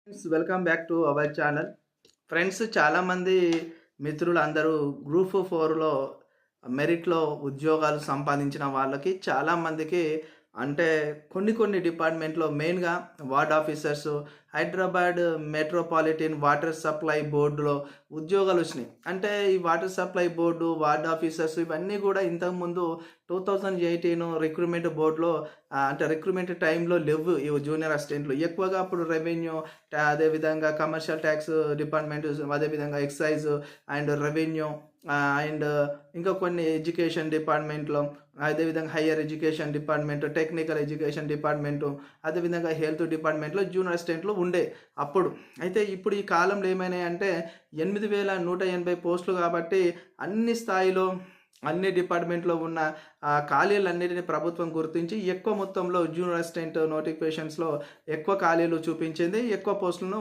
Friends, welcome back to our channel. Friends, చాలామంది మిత్రులు అందరూ గ్రూప్ ఫోర్లో మెరిట్లో ఉద్యోగాలు సంపాదించిన వాళ్ళకి చాలామందికి అంటే కొన్ని డిపార్ట్మెంట్లో మెయిన్గా ward officers, Hyderabad metropolitan water supply బోర్డులో ఉద్యోగాలు వచ్చినాయి. అంటే ఈ water supply board, ward officers ఇవన్నీ కూడా ఇంతకుముందు 2018 రిక్రూట్మెంట్ బోర్డులో అంటే రిక్రూట్మెంట్ టైంలో లేవు. ఈ జూనియర్ అసిస్టెంట్లు ఎక్కువగా అప్పుడు రెవెన్యూ, అదేవిధంగా కమర్షియల్ ట్యాక్స్ డిపార్ట్మెంట్, అదేవిధంగా ఎక్సైజ్ అండ్ రెవెన్యూ అండ్ ఇంకా కొన్ని ఎడ్యుకేషన్ డిపార్ట్మెంట్లో, అదేవిధంగా higher education department, technical education department, అదేవిధంగా హెల్త్ డిపార్ట్మెంట్లో జూనియర్ అసిస్టెంట్లు ఉండే అప్పుడు. అయితే ఇప్పుడు ఈ కాలంలో ఏమైనాయి అంటే 8180 పోస్టులు కాబట్టి అన్ని స్థాయిలో అన్ని డిపార్ట్మెంట్లో ఉన్న ఖాళీలన్నిటిని ప్రభుత్వం గుర్తించి ఎక్కువ మొత్తంలో జూనియర్ అసిస్టెంట్ నోటిఫికేషన్స్లో ఎక్కువ ఖాళీలు చూపించింది, ఎక్కువ పోస్టులను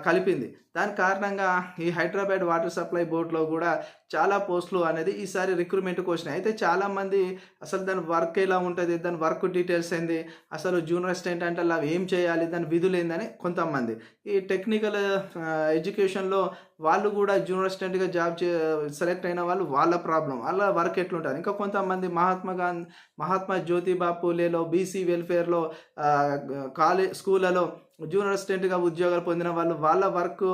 కలిపింది. దాని కారణంగా ఈ హైదరాబాద్ వాటర్ సప్లై బోర్డులో కూడా చాలా పోస్టులు అనేది ఈసారి రిక్రూట్మెంట్కి వచ్చినాయి. అయితే చాలామంది అసలు దాని వర్క్ ఎలా ఉంటుంది, దాని వర్క్ డీటెయిల్స్ ఏంది, అసలు జూనియర్ అసిస్టెంట్ అంటే అలా ఏం చేయాలి, దాని విధులు ఏందని కొంతమంది ఈ టెక్నికల్ ఎడ్యుకేషన్లో వాళ్ళు కూడా జూనియర్ అసిస్టెంట్గా సెలెక్ట్ అయిన వాళ్ళు వాళ్ళ ప్రాబ్లం, వాళ్ళ వర్క్ ఎట్లుంటుంది. ఇంకా కొంతమంది మహాత్మా జ్యోతిబా పూలేలో బీసీ వెల్ఫేర్లో స్కూళ్ళలో జూనియర్ అసిస్టెంట్గా ఉద్యోగాలు పొందిన వాళ్ళు వాళ్ళ వర్క్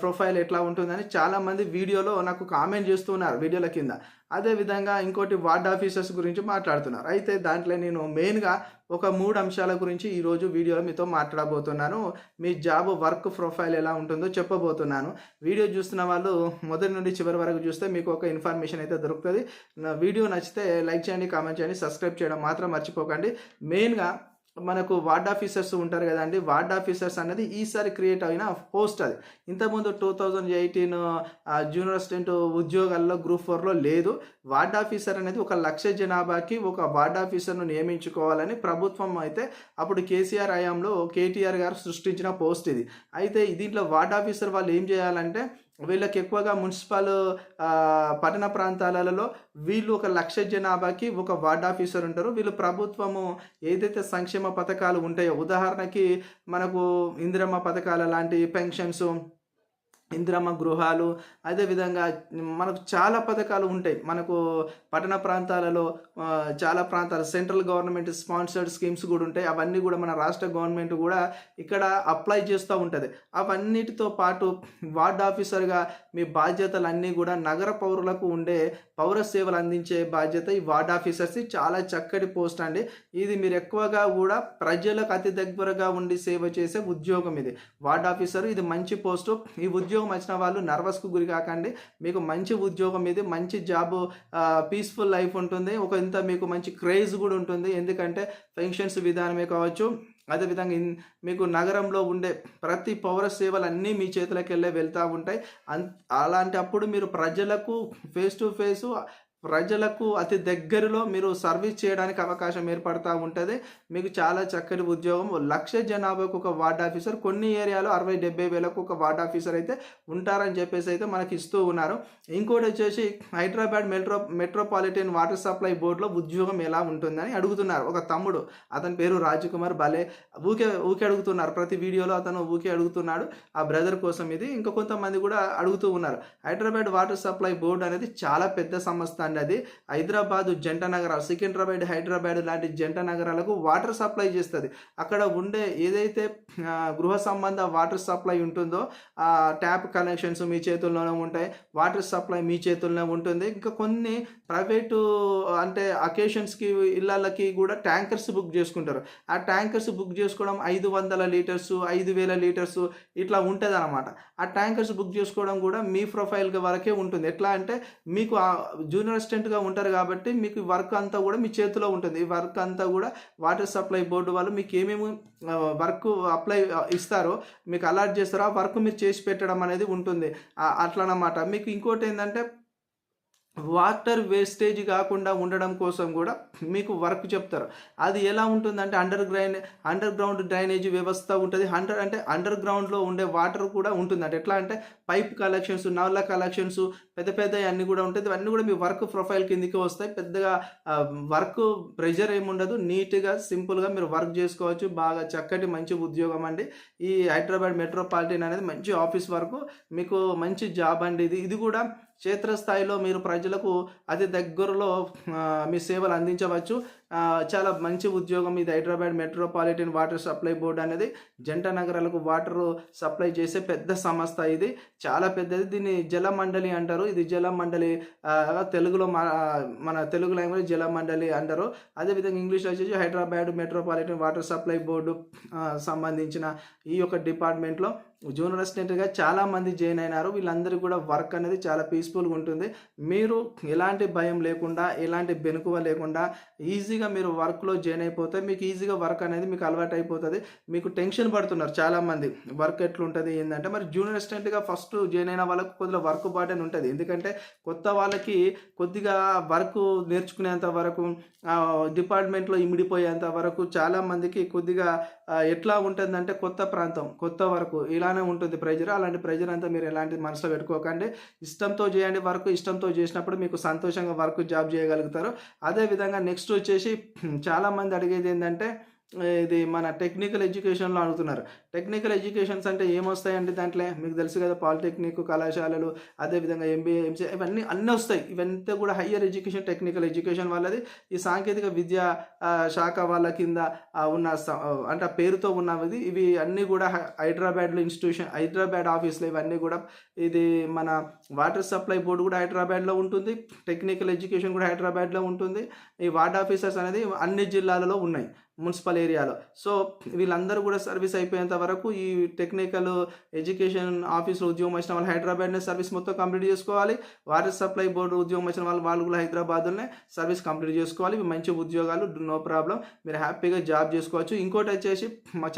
ప్రొఫైల్ ఎట్లా ఉంటుందని చాలామంది వీడియోలో నాకు కామెంట్ చేస్తున్నారు వీడియోల కింద. అదేవిధంగా ఇంకోటి వార్డ్ ఆఫీసర్స్ గురించి మాట్లాడుతున్నారు. అయితే దాంట్లో నేను మెయిన్గా ఒక 3 అంశాల గురించి ఈరోజు వీడియోలో మీతో మాట్లాడబోతున్నాను. మీ జాబ్ వర్క్ ప్రొఫైల్ ఎలా ఉంటుందో చెప్పబోతున్నాను. వీడియో చూస్తున్న వాళ్ళు మొదటి నుండి చివరి వరకు చూస్తే మీకు ఒక ఇన్ఫర్మేషన్ అయితే దొరుకుతుంది. నా వీడియో నచ్చితే లైక్ చేయండి, కామెంట్ చేయండి, సబ్స్క్రైబ్ చేయడం మాత్రం మర్చిపోకండి. మెయిన్గా మనకు వార్డ్ ఆఫీసర్స్ ఉంటారు కదండి. వార్డ్ ఆఫీసర్స్ అనేది ఈసారి క్రియేట్ అయిన పోస్ట్. అది ఇంతకుముందు 2018 జూనియర్ అసిస్టెంట్ ఉద్యోగాల్లో గ్రూప్ 4లో లేదు. వార్డ్ ఆఫీసర్ అనేది 1,00,000 జనాభాకి ఒక వార్డ్ ఆఫీసర్ను నియమించుకోవాలని ప్రభుత్వం అయితే అప్పుడు కేసీఆర్ హయాంలో కేటీఆర్ గారు సృష్టించిన పోస్ట్ ఇది. అయితే దీంట్లో వార్డ్ ఆఫీసర్ వాళ్ళు ఏం చేయాలంటే వీళ్ళకి ఎక్కువగా మున్సిపల్ పట్టణ ప్రాంతాలలో వీళ్ళు 1,00,000 జనాభాకి ఒక వార్డ్ ఆఫీసర్ ఉంటారు. వీళ్ళు ప్రభుత్వము ఏదైతే సంక్షేమ పథకాలు ఉంటాయో, ఉదాహరణకి మనకు ఇందిరమ్మ పథకాల లాంటి పెన్షన్స్, ఇందిరమ్మ గృహాలు, అదేవిధంగా మనకు చాలా పథకాలు ఉంటాయి. మనకు పట్టణ ప్రాంతాలలో చాలా ప్రాంతాలు సెంట్రల్ గవర్నమెంట్ స్పాన్సర్డ్ స్కీమ్స్ కూడా ఉంటాయి. అవన్నీ కూడా మన రాష్ట్ర గవర్నమెంట్ కూడా ఇక్కడ అప్లై చేస్తూ ఉంటుంది. అవన్నిటితో పాటు వార్డ్ ఆఫీసర్గా మీ బాధ్యతలన్నీ కూడా నగర పౌరులకు ఉండే పౌర సేవలు అందించే బాధ్యత ఈ వార్డ్ ఆఫీసర్స్. చాలా చక్కటి పోస్ట్ అండి ఇది. మీరు ఎక్కువగా కూడా ప్రజలకు అతి దగ్గరగా ఉండి సేవ చేసే ఉద్యోగం ఇది వార్డ్ ఆఫీసర్. ఇది మంచి పోస్టు. ఈ ఉద్యోగం వచ్చిన వాళ్ళు నర్వస్కు గురి కాకండి. మీకు మంచి ఉద్యోగం ఇది, మంచి జాబ్, పీస్ఫుల్ లైఫ్ ఉంటుంది. ఒక ఇంత మీకు మంచి క్రేజ్ కూడా ఉంటుంది. ఎందుకంటే పెన్షన్స్ విధానమే కావచ్చు, అదేవిధంగా మీకు నగరంలో ఉండే ప్రతి పౌర సేవలు అన్నీ మీ చేతులకు వెళ్తూ ఉంటాయి. అలాంటి అప్పుడు మీరు ప్రజలకు ఫేస్ టు ఫేసు, ప్రజలకు అతి దగ్గరలో మీరు సర్వీస్ చేయడానికి అవకాశం ఏర్పడుతూ ఉంటుంది. మీకు చాలా చక్కటి ఉద్యోగం. 1,00,000 జనాభాకు ఒక వార్డ్ ఆఫీసర్, కొన్ని ఏరియాలో 60-70 వేలకు ఒక వార్డ్ ఆఫీసర్ అయితే ఉంటారని చెప్పేసి అయితే మనకి ఇస్తూ ఉన్నారు. ఇంకోటి వచ్చేసి హైదరాబాద్ మెట్రోపాలిటన్ వాటర్ సప్లై బోర్డులో ఉద్యోగం ఎలా ఉంటుందని అడుగుతున్నారు ఒక తమ్ముడు. అతని పేరు రాజకుమార్. భలే ఊకే అడుగుతున్నారు. ప్రతి వీడియోలో అతను ఊకే అడుగుతున్నాడు. ఆ బ్రదర్ కోసం ఇది. ఇంకా కొంతమంది కూడా అడుగుతూ ఉన్నారు. హైదరాబాద్ వాటర్ సప్లై బోర్డు అనేది చాలా పెద్ద సంస్థ. అది హైదరాబాద్ జంట నగరాలు, సికింద్రాబాద్, హైదరాబాద్ లాంటి జంట నగరాలకు వాటర్ సప్లై చేస్తుంది. అక్కడ ఉండే ఏదైతే గృహ సంబంధ వాటర్ సప్లై ఉంటుందో ఆ ట్యాప్ కనెక్షన్స్ మీ చేతుల్లోనే ఉంటాయి. వాటర్ సప్లై మీ చేతుల్లోనే ఉంటుంది. ఇంకా కొన్ని ప్రైవేటు అంటే అకేషన్స్కి, ఇళ్ళకి కూడా ట్యాంకర్స్ బుక్ చేసుకుంటారు. ఆ ట్యాంకర్స్ బుక్ చేసుకోవడం 500 లీటర్స్, 5,000 లీటర్స్ ఇట్లా ఉంటుంది అనమాట. ఆ ట్యాంకర్స్ బుక్ చేసుకోవడం కూడా మీ ప్రొఫైల్ వరకే ఉంటుంది. ఎట్లా అంటే మీకు జూనియర్ అసిస్టెంట్గా ఉంటారు కాబట్టి మీకు వర్క్ అంతా కూడా మీ చేతిలో ఉంటుంది. ఈ వర్క్ అంతా కూడా వాటర్ సప్లై బోర్డు వాళ్ళు మీకు ఏమేమి వర్క్ అప్లై ఇస్తారో, మీకు అలాట్ చేస్తారో ఆ వర్క్ మీరు చేసి పెట్టడం అనేది ఉంటుంది. అట్లనమాట. మీకు ఇంకోటి ఏంటంటే వాటర్ వేస్టేజ్ కాకుండా ఉండడం కోసం కూడా మీకు వర్క్ చెప్తారు. అది ఎలా ఉంటుందంటే అండర్ గ్రౌండ్ డ్రైనేజ్ వ్యవస్థ ఉంటుంది. అండర్ గ్రౌండ్‌లో ఉండే వాటర్ కూడా ఉంటుందంట. ఎట్లా అంటే పైప్ కలెక్షన్స్, నల్ల కలెక్షన్స్ పెద్ద పెద్దయి అన్నీ కూడా ఉంటాయి. ఇవన్నీ కూడా మీ వర్క్ ప్రొఫైల్ కిందకే వస్తాయి. పెద్దగా వర్క్ ప్రెషర్ ఏముండదు. నీట్‌గా, సింపుల్‌గా మీరు వర్క్ చేసుకోవచ్చు. బాగా చక్కటి మంచి ఉద్యోగం అండి. ఈ హైదరాబాద్ మెట్రోపాలిటన్ అనేది మంచి ఆఫీస్ వర్క్. మీకు మంచి జాబ్ అండి ఇది. ఇది కూడా క్షేత్రస్థాయిలో మీరు ప్రజలకు అతి దగ్గరలో మీ సేవలు అందించవచ్చు. చాలా మంచి ఉద్యోగం ఇది. Hyderabad metropolitan water supply board అనేది జంట నగరాలకు వాటర్ సప్లై చేసే పెద్ద సంస్థ ఇది. చాలా పెద్దది. దీన్ని జలమండలి అంటారు. ఇది జలమండలి తెలుగులో మన తెలుగు లాంగ్వేజ్ జలమండలి అంటారు. అదేవిధంగా ఇంగ్లీష్లో వచ్చేసి Hyderabad metropolitan water supply board సంబంధించిన ఈ యొక్క డిపార్ట్మెంట్లో జూనియర్ అసిస్టెంట్గా చాలామంది జాయిన్ అయినారు. వీళ్ళందరికీ కూడా వర్క్ అనేది చాలా పీస్ఫుల్గా ఉంటుంది. మీరు ఎలాంటి భయం లేకుండా, ఎలాంటి బెనుకువ లేకుండా ఈజీగా మీరు వర్క్లో జాయిన్ అయిపోతే మీకు ఈజీగా వర్క్ అనేది మీకు అలవాటు అయిపోతుంది. మీకు టెన్షన్ పడుతున్నారు చాలామంది, వర్క్ ఎట్లుంటుంది ఏంటంటే. మరి జూనియర్ అసిస్టెంట్గా ఫస్ట్ జాయిన్ అయిన వాళ్ళకు కొద్దిగా వర్క్ బర్డెన్ ఉంటుంది. ఎందుకంటే కొత్త వాళ్ళకి కొద్దిగా వర్క్ నేర్చుకునేంత వరకు, డిపార్ట్మెంట్లో ఇమిడిపోయేంత వరకు చాలామందికి కొద్దిగా ఎట్లా ఉంటుందంటే కొత్త ప్రాంతం, కొత్త వరకు ఇలానే ఉంటుంది ప్రెజర్. అలాంటి ప్రెజర్ అంతా మీరు ఎలాంటి మనసులో పెట్టుకోకండి. ఇష్టంతో చేయండి వర్క్. ఇష్టంతో చేసినప్పుడు మీకు సంతోషంగా జాబ్ చేయగలుగుతారు. అదేవిధంగా నెక్స్ట్ వచ్చేసి చాలామంది అడిగేది ఏంటంటే ఇది మన టెక్నికల్ ఎడ్యుకేషన్లో అడుగుతున్నారు. టెక్నికల్ ఎడ్యుకేషన్స్ అంటే ఏమొస్తాయండి దాంట్లో మీకు తెలుసు కదా. పాలిటెక్నిక్ కళాశాలలు, అదేవిధంగా ఎంబీఏ, ఎంసీఏ ఇవన్నీ వస్తాయి. ఇవంతా కూడా హయ్యర్ ఎడ్యుకేషన్, టెక్నికల్ ఎడ్యుకేషన్ వాళ్ళది. ఈ సాంకేతిక విద్యా శాఖ వాళ్ళ కింద ఉన్న అంటే పేరుతో ఉన్నది. ఇవి అన్నీ కూడా హైదరాబాద్లో హైదరాబాద్ ఆఫీస్లో ఇవన్నీ కూడా. ఇది మన వాటర్ సప్లై బోర్డు కూడా హైదరాబాద్లో ఉంటుంది. టెక్నికల్ ఎడ్యుకేషన్ కూడా హైదరాబాద్లో ఉంటుంది. ఈ వార్డ్ ఆఫీసర్స్ అనేది అన్ని జిల్లాలలో ఉన్నాయి, మున్సిపల్ ఏరియాలో. సో వీళ్ళందరూ కూడా సర్వీస్ అయిపోయేంత వరకు ఈ టెక్నికల్ ఎడ్యుకేషన్ ఆఫీస్లో ఉద్యోగం వచ్చిన వాళ్ళు హైదరాబాద్నే సర్వీస్ మొత్తం కంప్లీట్ చేసుకోవాలి. వాటర్ సప్లై బోర్డు ఉద్యోగం వచ్చిన వాళ్ళు కూడా హైదరాబాద్లోనే సర్వీస్ కంప్లీట్ చేసుకోవాలి. ఇవి మంచి ఉద్యోగాలు, నో ప్రాబ్లం. మీరు హ్యాపీగా జాబ్ చేసుకోవచ్చు. ఇంకోటి వచ్చేసి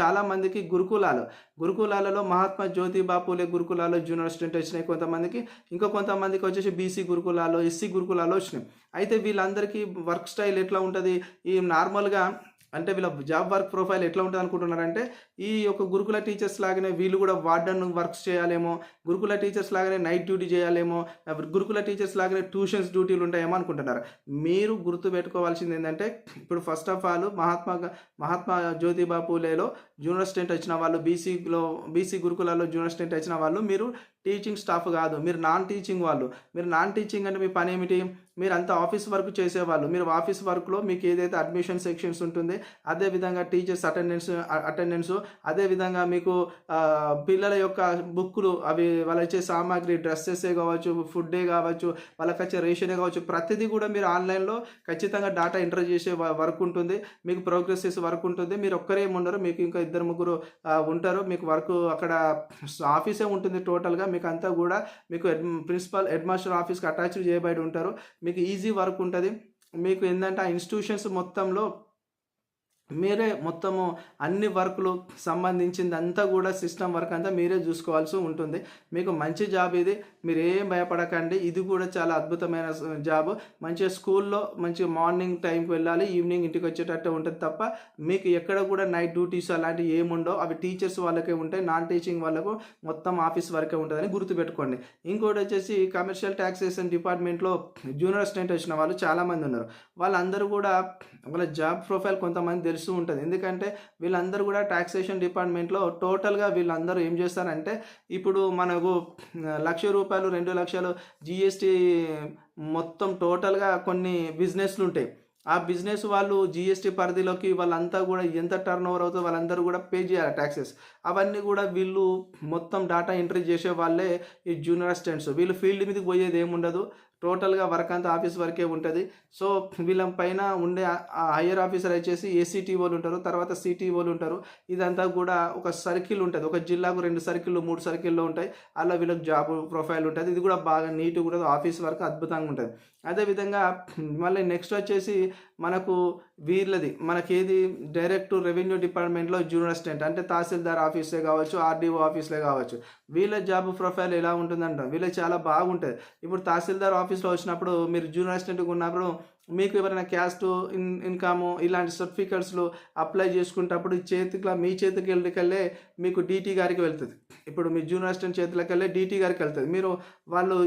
చాలామందికి గురుకులాలలో మహాత్మా జ్యోతిబా పూలే గురుకులాల్లో జూనియర్ అసిస్టెంట్ వచ్చినాయి కొంతమందికి. ఇంకా కొంతమందికి వచ్చేసి బీసీ గురుకులాల్లో, ఎస్సీ గురుకులాల్లో వచ్చినాయి. అయితే వీళ్ళందరికీ వర్క్ స్టైల్ ఎట్లా ఉంటుంది, ఈ నార్మల్గా అంటే వీళ్ళ జాబ్ వర్క్ ప్రొఫైల్ ఎట్లా ఉంటుంది అనుకుంటున్నారంటే, ఈ యొక్క గురుకుల టీచర్స్ లాగానే వీళ్ళు కూడా వార్డన్ వర్క్స్ చేయాలేమో, గురుకుల టీచర్స్ లాగానే నైట్ డ్యూటీ చేయాలేమో, గురుకుల టీచర్స్ లాగానే ట్యూషన్స్ డ్యూటీలు ఉంటాయేమో అనుకుంటున్నారు. మీరు గుర్తుపెట్టుకోవాల్సింది ఏంటంటే, ఇప్పుడు first of all Mahatma Jyotiba పూలేలో జూనియర్ అసిస్టెంట్ వచ్చిన వాళ్ళు, బీసీ గురుకులలో జూనియర్ అసిస్టెంట్ వచ్చిన వాళ్ళు మీరు టీచింగ్ స్టాఫ్ కాదు, మీరు నాన్ టీచింగ్ వాళ్ళు. మీరు నాన్ టీచింగ్ అంటే మీ పని ఏమిటి, మీరు అంతా ఆఫీస్ వర్క్ చేసేవాళ్ళు. మీరు ఆఫీస్ వర్క్లో మీకు ఏదైతే అడ్మిషన్ సెక్షన్స్ ఉంటుంది, అదేవిధంగా టీచర్స్ అటెండెన్స్, అదేవిధంగా మీకు పిల్లల యొక్క బుక్కులు, అవి వాళ్ళు ఇచ్చే సామాగ్రి, డ్రెస్సెసే కావచ్చు, ఫుడ్డే కావచ్చు, వాళ్ళకి వచ్చే రేషనే కావచ్చు, ప్రతిదీ కూడా మీరు ఆన్లైన్లో ఖచ్చితంగా డేటా ఎంటర్ చేసే వర్క్ ఉంటుంది. మీకు ప్రోగ్రెస్ చేసే వర్క్ ఉంటుంది. మీరు ఒక్కరే ఉండరు, మీకు ఇంకా 2-3 ఉంటారు. మీకు వర్క్ అక్కడ ఆఫీసే ఉంటుంది టోటల్గా. మీకు అంతా కూడా మీకు ప్రిన్సిపల్, హెడ్ మాస్టర్ ఆఫీస్కి అటాచ్డ్ చేయబడి ఉంటారు. మీకు ఈజీ వర్క్ ఉంటుంది. మీకు ఏంటంటే ఆ ఇన్స్టిట్యూషన్స్ మొత్తంలో మీరే మొత్తము అన్ని వర్క్లు సంబంధించింది అంతా కూడా సిస్టమ్ వర్క్ అంతా మీరే చూసుకోవాల్సి ఉంటుంది. మీకు మంచి జాబ్ ఇది, మీరు ఏం భయపడకండి. ఇది కూడా చాలా అద్భుతమైన జాబ్. మంచిగా స్కూల్లో మంచిగా మార్నింగ్ టైంకి వెళ్ళాలి, ఈవినింగ్ ఇంటికి వచ్చేటట్టు ఉంటుంది తప్ప మీకు ఎక్కడ కూడా నైట్ డ్యూటీస్ అలాంటివి ఏముండవు. అవి టీచర్స్ వాళ్ళకే ఉంటాయి. నాన్ టీచింగ్ వాళ్ళకు మొత్తం ఆఫీస్ వర్కే ఉంటుందని గుర్తుపెట్టుకోండి. ఇంకోటి వచ్చేసి కమర్షియల్ ట్యాక్సేషన్ డిపార్ట్మెంట్లో జూనియర్ అసిస్టెంట్ వచ్చిన వాళ్ళు చాలామంది ఉన్నారు. వాళ్ళందరూ కూడా వాళ్ళ జాబ్ ప్రొఫైల్ కొంతమంది తెలుస్తూ ఉంటుంది. ఎందుకంటే వీళ్ళందరూ కూడా టాక్సేషన్ డిపార్ట్మెంట్లో టోటల్గా వీళ్ళందరూ ఏం చేస్తారంటే, ఇప్పుడు మనకు ₹1,00,000 2,00,000 జీఎస్టీ మొత్తం టోటల్గా కొన్ని బిజినెస్లు ఉంటాయి. ఆ బిజినెస్ వాళ్ళు జీఎస్టీ పరిధిలోకి వాళ్ళంతా కూడా ఎంత టర్న్ ఓవర్ అవుతుందో వాళ్ళందరూ కూడా పే చేయాలి ట్యాక్సెస్. అవన్నీ కూడా వీళ్ళు మొత్తం డేటా ఎంట్రీ చేసే వాళ్ళే ఈ జూనియర్ అసిస్టెంట్స్. వీళ్ళు ఫీల్డ్ మీదకి పోయేది ఏముండదు. టోటల్గా వర్క్ అంతా ఆఫీస్ వర్కే ఉంటుంది. సో వీళ్ళ పైన ఉండే హయ్యర్ ఆఫీసర్ వచ్చేసి ఏసీటీఓలు ఉంటారు, తర్వాత సిటీఓలు ఉంటారు. ఇదంతా కూడా ఒక సర్కిల్ ఉంటుంది. ఒక జిల్లాకు 2 సర్కిళ్ళు 3 సర్కిల్లో ఉంటాయి. అలా వీళ్ళకి జాబ్ ప్రొఫైల్ ఉంటుంది. ఇది కూడా బాగా నీట్గా కూడా ఆఫీస్ వర్క్ అద్భుతంగా ఉంటుంది. అదేవిధంగా మళ్ళీ నెక్స్ట్ వచ్చేసి మనకు వీళ్ళది మనకేది డైరెక్ట్ రెవెన్యూ డిపార్ట్మెంట్లో జూనియర్ అసిస్టెంట్ అంటే తహసీల్దార్ ఆఫీసే కావచ్చు, ఆర్డీఓ ఆఫీస్లే కావచ్చు, వీళ్ళ జాబ్ ప్రొఫైల్ ఎలా ఉంటుందంటాం, వీళ్ళకి చాలా బాగుంటుంది. ఇప్పుడు తహసీల్దార్ ఆఫీస్లో వచ్చినప్పుడు మీరు జూనియర్ అసిస్టెంట్గా ఉన్నప్పుడు మీకు ఎవరైనా క్యాస్ట్ ఇన్కమ్ ఇలాంటి సర్టిఫికెట్స్లు అప్లై చేసుకునేటప్పుడు మీ చేతికి వెళ్ళే మీకు డీటీ గారికి వెళ్తుంది. ఇప్పుడు మీ జూనియర్ అసిస్టెంట్ చేతిలోకి వెళ్ళే డీటీ గారికి వెళ్తుంది. మీరు వాళ్ళు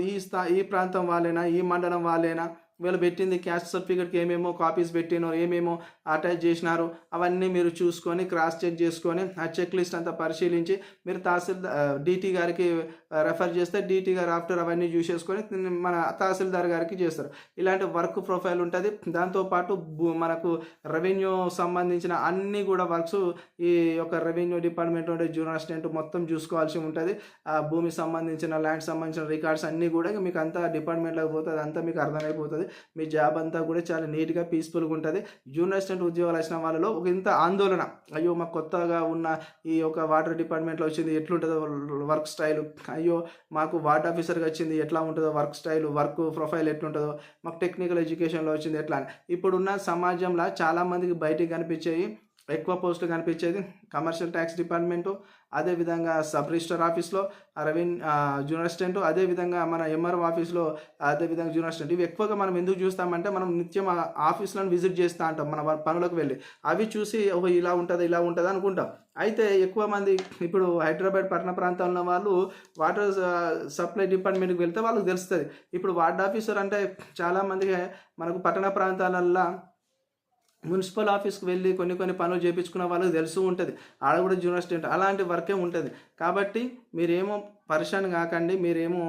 ఈ ప్రాంతం వాళ్ళేనా, ఈ మండలం వాళ్ళేనా, వీళ్ళు పెట్టింది క్యాస్ట్ సర్టిఫికేట్కి ఏమేమో కాపీస్ పెట్టినో ఏమేమో అటాచ్ చేసినారు అవన్నీ మీరు చూసుకొని క్రాస్ చెక్ చేసుకొని ఆ చెక్ లిస్ట్ అంతా పరిశీలించి మీరు డీటీ గారికి రెఫర్ చేస్తే డీటీ గారు ఆఫ్టర్ అవన్నీ చూసేసుకొని మన తహసీల్దార్ గారికి చేస్తారు. ఇలాంటి వర్క్ ప్రొఫైల్ ఉంటుంది. దాంతోపాటు మనకు రెవెన్యూ సంబంధించిన అన్నీ కూడా వర్క్స్ ఈ యొక్క రెవెన్యూ డిపార్ట్మెంట్ ఉండే జూనియర్ అసిస్టెంట్ మొత్తం చూసుకోవాల్సి ఉంటుంది. ఆ భూమి సంబంధించిన ల్యాండ్ సంబంధించిన రికార్డ్స్ అన్నీ కూడా మీకు అంతా డిపార్ట్మెంట్లోకి పోతుంది, అంతా మీకు అర్థమైపోతుంది. మీ జాబ్ అంతా కూడా చాలా నీట్గా పీస్ఫుల్గా ఉంటుంది. జూనియర్ అసిస్టెంట్ ఉద్యోగాలు వచ్చిన వాళ్ళలో ఒక ఇంత ఆందోళన, అయ్యో మాకు కొత్తగా ఉన్న ఈ యొక్క వాటర్ డిపార్ట్మెంట్లో వచ్చింది ఎట్లుంటుందో వర్క్ స్టైలు, అయ్యో మాకు వార్డ్ ఆఫీసర్గా వచ్చింది ఎట్లా ఉంటుందో వర్క్ స్టైలు, వర్క్ ప్రొఫైల్ ఎట్లుంటుందో, మాకు టెక్నికల్ ఎడ్యుకేషన్లో వచ్చింది ఎట్లా అని. ఇప్పుడున్న సమాజంలో చాలామందికి బయటికి కనిపించేవి ఎక్కువ పోస్టులు కనిపించేది కమర్షియల్ ట్యాక్స్ డిపార్ట్మెంటు, అదేవిధంగా సబ్ రిజిస్టర్ ఆఫీస్లో జూనియర్ అసిస్టెంట్, అదేవిధంగా మన ఎంఆర్ఓ ఆఫీస్లో అదేవిధంగా జూనియర్ అసిస్టెంట్. ఇవి ఎక్కువగా మనం ఎందుకు చూస్తామంటే మనం నిత్యం ఆ ఆఫీసులను విజిట్ చేస్తూ ఉంటాం మన పనులకు వెళ్ళి. అవి చూసి ఓహో ఇలా ఉంటుంది అనుకుంటాం. అయితే ఎక్కువ మంది ఇప్పుడు హైదరాబాద్ పట్టణ ప్రాంతాల్లో వాళ్ళు వాటర్ సప్లై డిపార్ట్మెంట్కి వెళ్తే వాళ్ళకి తెలుస్తుంది. ఇప్పుడు వార్డ్ ఆఫీసర్ అంటే చాలామందికి మనకు పట్టణ ప్రాంతాలల్లో మున్సిపల్ ఆఫీస్కి వెళ్ళి కొన్ని పనులు చేయించుకున్న వాళ్ళకి తెలుసు ఉంటుంది, ఆడ కూడా జూనియర్ అసిస్టెంట్ అలాంటి వర్కే ఉంటుంది. కాబట్టి మీరేమో పరిశాన్ కాకండి, మీరేమో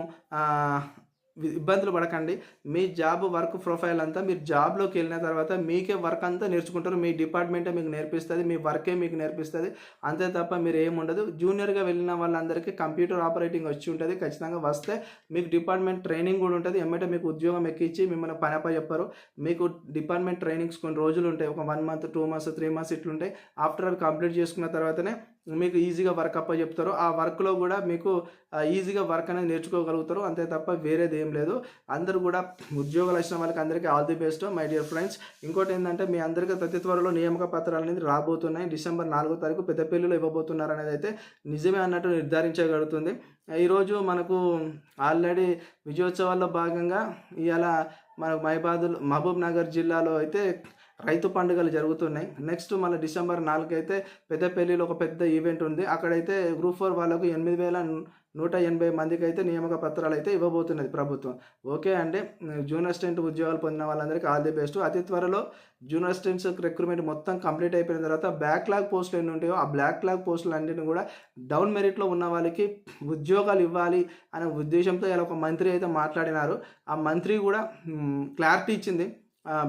ఇబ్బందులు పడకండి. మీ జాబ్ వర్క్ ప్రొఫైల్ అంతా మీరు జాబ్లోకి వెళ్ళిన తర్వాత మీకే వర్క్ అంతా నేర్చుకుంటారు. మీ డిపార్ట్మెంటే మీకు నేర్పిస్తుంది, మీ వర్కే మీకు నేర్పిస్తుంది, అంతే తప్ప మీరు ఏముండదు. జూనియర్గా వెళ్ళిన వాళ్ళందరికీ కంప్యూటర్ ఆపరేటింగ్ వచ్చి ఉంటుంది. ఖచ్చితంగా వస్తే మీకు డిపార్ట్మెంట్ ట్రైనింగ్ కూడా ఉంటుంది. ఎమ్మటే మీకు ఉద్యోగం ఎక్కించి మిమ్మల్ని పని చెప్పారు. మీకు డిపార్ట్మెంట్ ట్రైనింగ్స్ కొన్ని రోజులు ఉంటాయి, ఒక 1 month 2 months 3 months ఇట్లుంటాయి. ఆఫ్టర్ అవి కంప్లీట్ చేసుకున్న తర్వాతనే మీకు ఈజీగా వర్క్ చెప్తారు. ఆ వర్క్లో కూడా మీకు ఈజీగా వర్క్ అనేది నేర్చుకోగలుగుతారు, అంతే తప్ప వేరేది ఏం లేదు. అందరూ కూడా ఉద్యోగాలు వచ్చిన వాళ్ళకి అందరికీ all the best my dear friends. ఇంకోటి ఏంటంటే మీ అందరికీ అతి త్వరలో నియామక పత్రాలు అనేది రాబోతున్నాయి. December 4వ తారీఖు పెద్దపల్లిలో ఇవ్వబోతున్నారు అనేది అయితే నిజమే అన్నట్టు నిర్ధారించగలుగుతుంది. ఈరోజు మనకు ఆల్రెడీ విజయోత్సవాల్లో భాగంగా ఇవాళ మనకు మహబూబ్ నగర్ జిల్లాలో అయితే రైతు పండుగలు జరుగుతున్నాయి. నెక్స్ట్ మన December 4 అయితే పెద్దపల్లిలో ఒక పెద్ద ఈవెంట్ ఉంది. అక్కడైతే గ్రూప్ 4 వాళ్ళకు 8,180 మందికి అయితే నియామక పత్రాలు అయితే ఇవ్వబోతున్నది ప్రభుత్వం. ఓకే అండి, జూనియర్ అసిస్టెంట్ ఉద్యోగాలు పొందిన వాళ్ళందరికీ ఆల్ ది బెస్ట్. అతి త్వరలో జూనియర్ అసిస్టెంట్స్ రిక్రూట్మెంట్ మొత్తం కంప్లీట్ అయిపోయిన తర్వాత బ్యాక్లాగ్ పోస్టులు ఎన్ని ఉంటాయో ఆ బ్యాక్లాగ్ పోస్టులు అన్నింటిని కూడా డౌన్ మెరిట్లో ఉన్న వాళ్ళకి ఉద్యోగాలు ఇవ్వాలి అనే ఉద్దేశంతో ఇలా ఒక మంత్రి అయితే మాట్లాడినారు. ఆ మంత్రి కూడా క్లారిటీ ఇచ్చింది,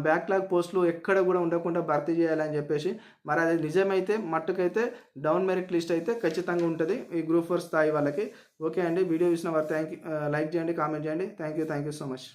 బ్యాక్లాగ్ పోస్టులు ఎక్కడ కూడా ఉండకుండా భర్తీ చేయాలని చెప్పేసి. మరి అది నిజమైతే మట్టుకైతే డౌన్ మెరిట్ లిస్ట్ అయితే ఖచ్చితంగా ఉంటుంది ఈ గ్రూప్ 4 స్థాయి వాళ్ళకి. ఓకే అండి, వీడియో చూసిన వారు లైక్ చేయండి, కామెంట్ చేయండి. Thank you so much.